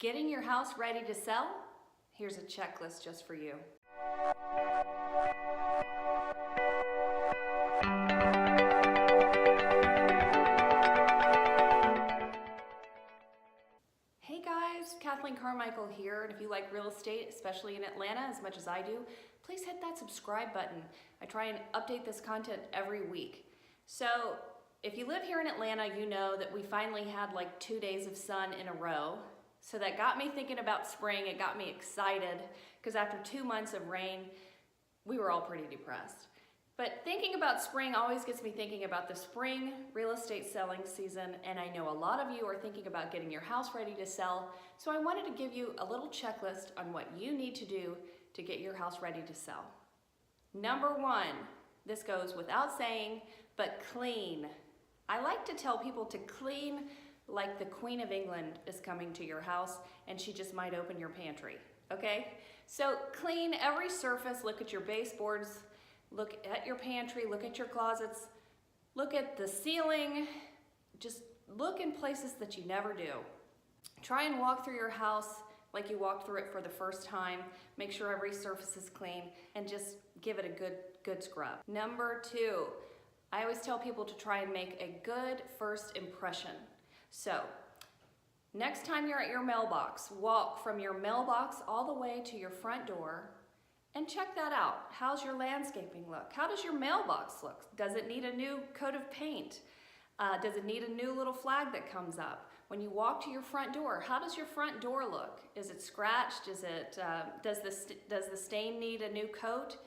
Getting your house ready to sell? Here's a checklist just for you. Hey guys, Kathleen Carmichael here, and if you like real estate, especially in Atlanta as much as I do, please hit that subscribe button. I try and update this content every week. So if you live here in Atlanta, you know that we finally had like 2 days of sun in a row. So that got me thinking about spring. It got me excited because after 2 months of rain, we were all pretty depressed. But thinking about spring always gets me thinking about the spring real estate selling season, and I know a lot of you are thinking about getting your house ready to sell, so I wanted to give you a little checklist on what you need to do to get your house ready to sell. Number one, this goes without saying, but clean. I like to tell people to clean like the Queen of England is coming to your house and she just might open your pantry, okay? So clean every surface, look at your baseboards, look at your pantry, look at your closets, look at the ceiling, just look in places that you never do. Try and walk through your house like you walked through it for the first time. Make sure every surface is clean and just give it a good scrub. Number two, I always tell people to try and make a good first impression. So, next time you're at your mailbox, walk from your mailbox all the way to your front door and check that out. How's your landscaping look? How does your mailbox look? Does it need a new coat of paint? Does it need a new little flag that comes up? When you walk to your front door, how does your front door look? Is it scratched? Does the stain need a new coat?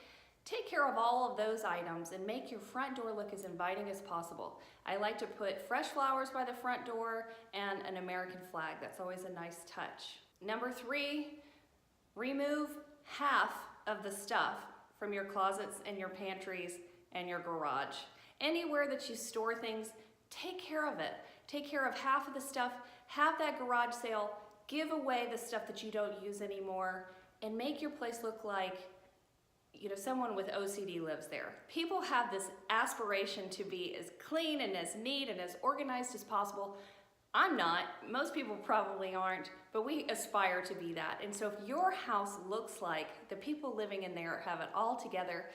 Take care of all of those items and make your front door look as inviting as possible. I like to put fresh flowers by the front door and an American flag. That's always a nice touch. Number three, remove half of the stuff from your closets and your pantries and your garage. Anywhere that you store things, take care of it. Take care of half of the stuff, have that garage sale, give away the stuff that you don't use anymore, and make your place look like someone with OCD lives there. People have this aspiration to be as clean and as neat and as organized as possible. I'm not, most people probably aren't, but we aspire to be that. And so if your house looks like the people living in there have it all together,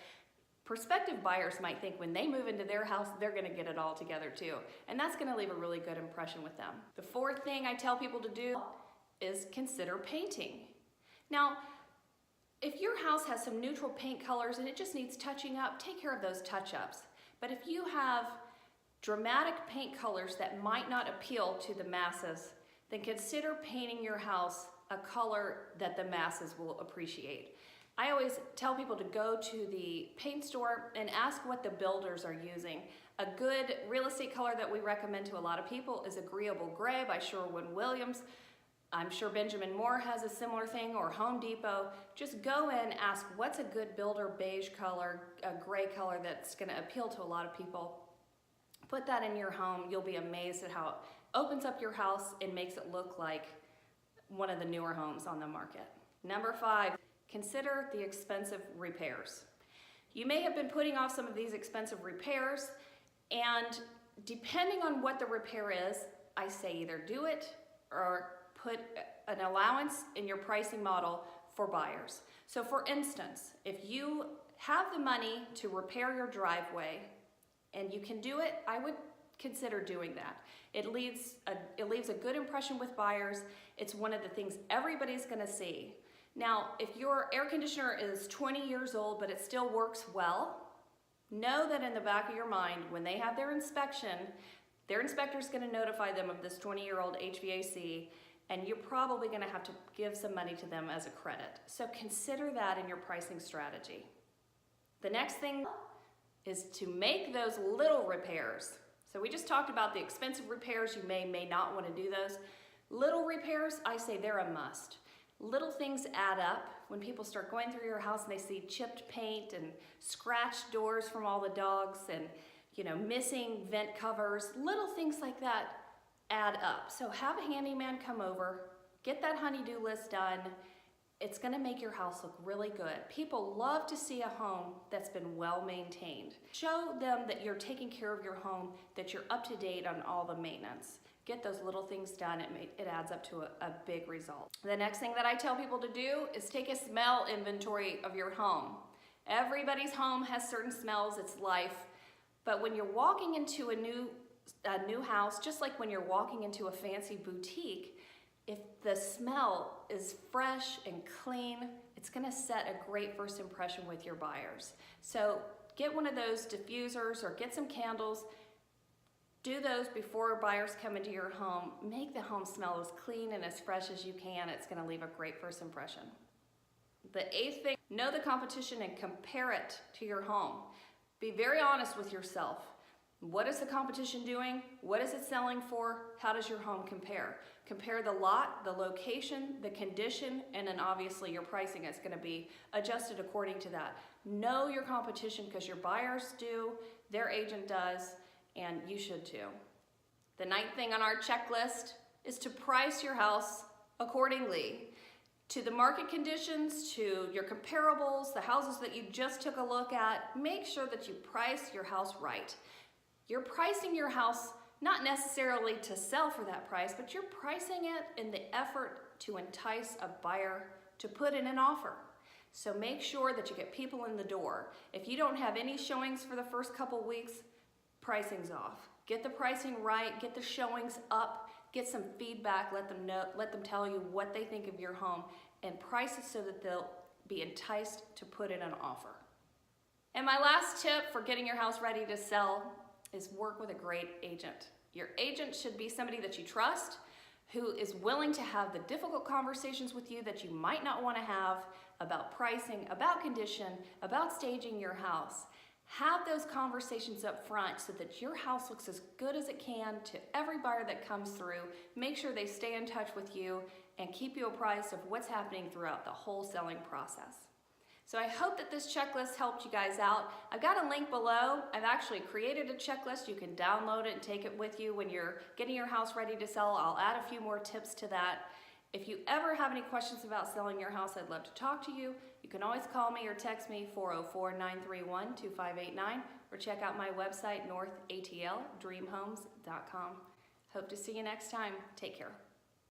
prospective buyers might think when they move into their house, they're gonna get it all together too. And that's gonna leave a really good impression with them. The fourth thing I tell people to do is consider painting. Now, if your house has some neutral paint colors and it just needs touching up, take care of those touch-ups. But if you have dramatic paint colors that might not appeal to the masses, then consider painting your house a color that the masses will appreciate. I always tell people to go to the paint store and ask what the builders are using. A good real estate color that we recommend to a lot of people is Agreeable Gray by Sherwin-Williams. I'm sure Benjamin Moore has a similar thing, or Home Depot. Just go in, ask what's a good builder beige color, a gray color that's gonna appeal to a lot of people. Put that in your home. You'll be amazed at how it opens up your house and makes it look like one of the newer homes on the market. Number five, consider the expensive repairs. You may have been putting off some of these expensive repairs, and depending on what the repair is, I say either do it or put an allowance in your pricing model for buyers. So for instance, if you have the money to repair your driveway and you can do it, I would consider doing that. It leaves a good impression with buyers. It's one of the things everybody's gonna see. Now, if your air conditioner is 20 years old but it still works well, know that in the back of your mind, when they have their inspection, their inspector's gonna notify them of this 20-year-old HVAC, and you're probably gonna have to give some money to them as a credit. So consider that in your pricing strategy. The next thing is to make those little repairs. So we just talked about the expensive repairs. You may not wanna do those. Little repairs, I say they're a must. Little things add up. When people start going through your house and they see chipped paint and scratched doors from all the dogs and missing vent covers, little things like that add up. So have a handyman come over, get that honey-do list done. It's gonna make your house look really good. People love to see a home that's been well maintained. Show them that you're taking care of your home, that you're up to date on all the maintenance. Get those little things done. It adds up to a big result. The next thing that I tell people to do is take a smell inventory of your home. Everybody's home has certain smells, it's life. But when you're walking into a new house, just like when you're walking into a fancy boutique, if the smell is fresh and clean, it's gonna set a great first impression with your buyers. So get one of those diffusers or get some candles. Do those before buyers come into your home. Make the home smell as clean and as fresh as you can. It's gonna leave a great first impression. The 8th thing, know the competition and compare it to your home. Be very honest with yourself. What is the competition doing? What is it selling for? How does your home compare? Compare the lot, the location, the condition, and then obviously your pricing is gonna be adjusted according to that. Know your competition because your buyers do, their agent does, and you should too. The 9th thing on our checklist is to price your house accordingly to the market conditions, to your comparables, the houses that you just took a look at. Make sure that you price your house right. You're pricing your house not necessarily to sell for that price, but you're pricing it in the effort to entice a buyer to put in an offer. So make sure that you get people in the door. If you don't have any showings for the first couple weeks, pricing's off. Get the pricing right, get the showings up, get some feedback, let them tell you what they think of your home, and price it so that they'll be enticed to put in an offer. And my last tip for getting your house ready to sell is work with a great agent. Your agent should be somebody that you trust, who is willing to have the difficult conversations with you that you might not want to have about pricing, about condition, about staging your house. Have those conversations up front so that your house looks as good as it can to every buyer that comes through. Make sure they stay in touch with you and keep you apprised of what's happening throughout the whole selling process. So I hope that this checklist helped you guys out. I've got a link below. I've actually created a checklist. You can download it and take it with you when you're getting your house ready to sell. I'll add a few more tips to that. If you ever have any questions about selling your house, I'd love to talk to you. You can always call me or text me 404-931-2589 or check out my website, northatldreamhomes.com. Hope to see you next time. Take care.